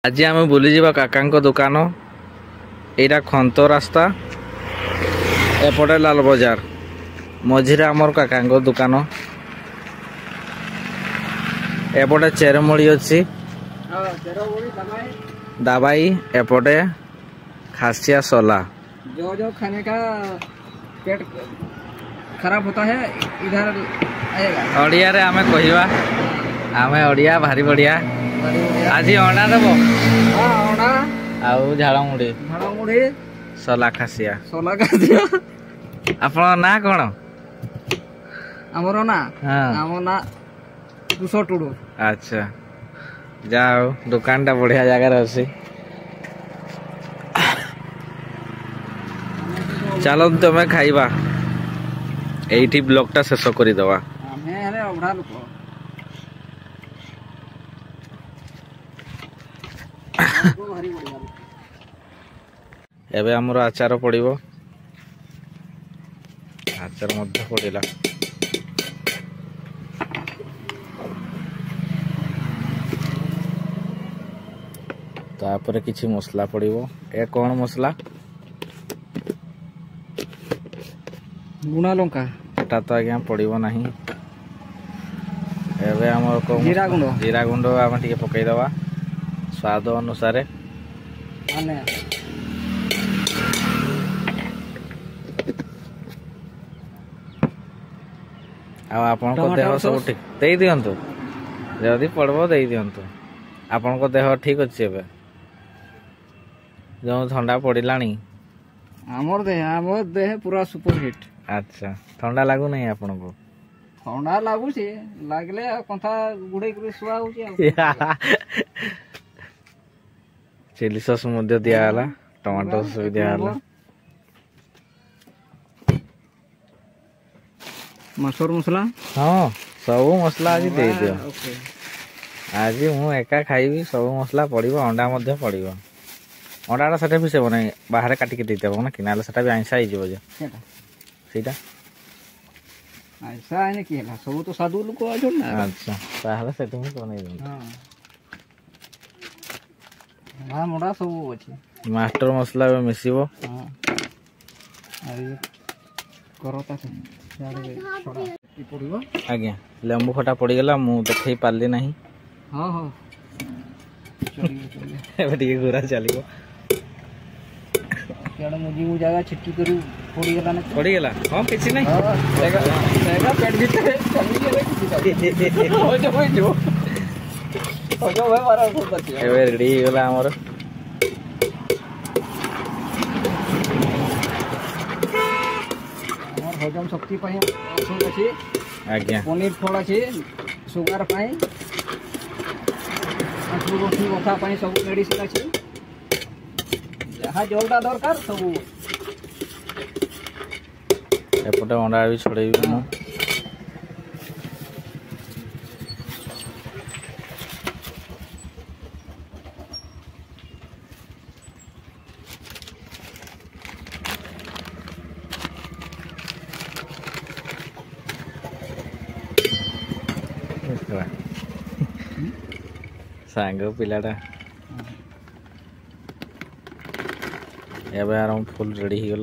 आज आम बुली जा काका दुकान यहाँ खंत रास्ता एपटे लाल बजार मझिरे आमर काका दुकान एपटे चेरमूली अच्छी दवाई एपटे खासिया सोला जो खाने का पेट खराब होता है इधर आएगा। ओडिया रे आमे कहिबा आमे ओडिया भारी बढ़िया आज अंडा देव आउ झाड़ मुड़ी सोला खासिया आपण ना कौन आमर ना आम ना कुशो टुडू। अच्छा जाओ दुकान टा बढ़िया जगार अच्छी चलो तुम्हें खाइबा एठी ब्लॉक टा शेष कर दवा। अभड़ा लोक एबे हमर आचार पड़िबो आचार मध्य पड़िला तापर किछि मसला पड़िबो ए कोन मसला गुणा लंका एटा तो आज्ञा पड़िबो नाही एबे हमर को जीरा गुंड आम टिके पकई दवा स्वाद अनुसार आपण को देह सब ठीक दे दियंतु जदी पड़बो दे दियंतु आपण को देह ठीक अछि एबे जो ठंडा पड़िलानी हमर देह पूरा सुपर हिट। अच्छा ठंडा लागू नहीं आपण को ठंडा लागू छे लागले कंथा गुडे कर सुआ हो छे चिली सॉस मध्य दिया हला टमाटो सॉस भी दिया हला मसूर मसला हां सब मसला आज दे दियो आज मु एका खाइबी सब मसला पड़िबो अंडा मध्य पड़िबो अंडाटा सेटा भी से बने बाहर काटी के देते ना कि नाले सेटा भी आइसा हो जे सेटा ऐसा है कि सब तो साधु लोक आछन ना। अच्छा ताहले सेटा ही बने हां हां मोडा सब अछि मास्टर मसला में मिसिबो हां अरे करता से छोड़ा की पड़िबो आज्ञा लेंबू खटा पड़ी गला मु देखै पारली नहीं। हां हां चलिए एबे टिके गुरा चलिबो केडा मुजी मु जागा छिटकी करू पड़ी गला ना पड़ी गला हां किछि नहीं सेगा पेट भीतर चली गेले हो जो भाई मारा हो पति एबे रेडी गला हमर हजम शक्ति पाई औषध अछि आज्ञा पनीर फल अछि सुगर पाई आठु रोटी बथा पाई सब मेडिसिन अछि जहाँ जोटा दरकार सब एपटे अंडा भी छोड़ेबी मु सांग पिलाटा एबे आराम फुल रेडी हो गला।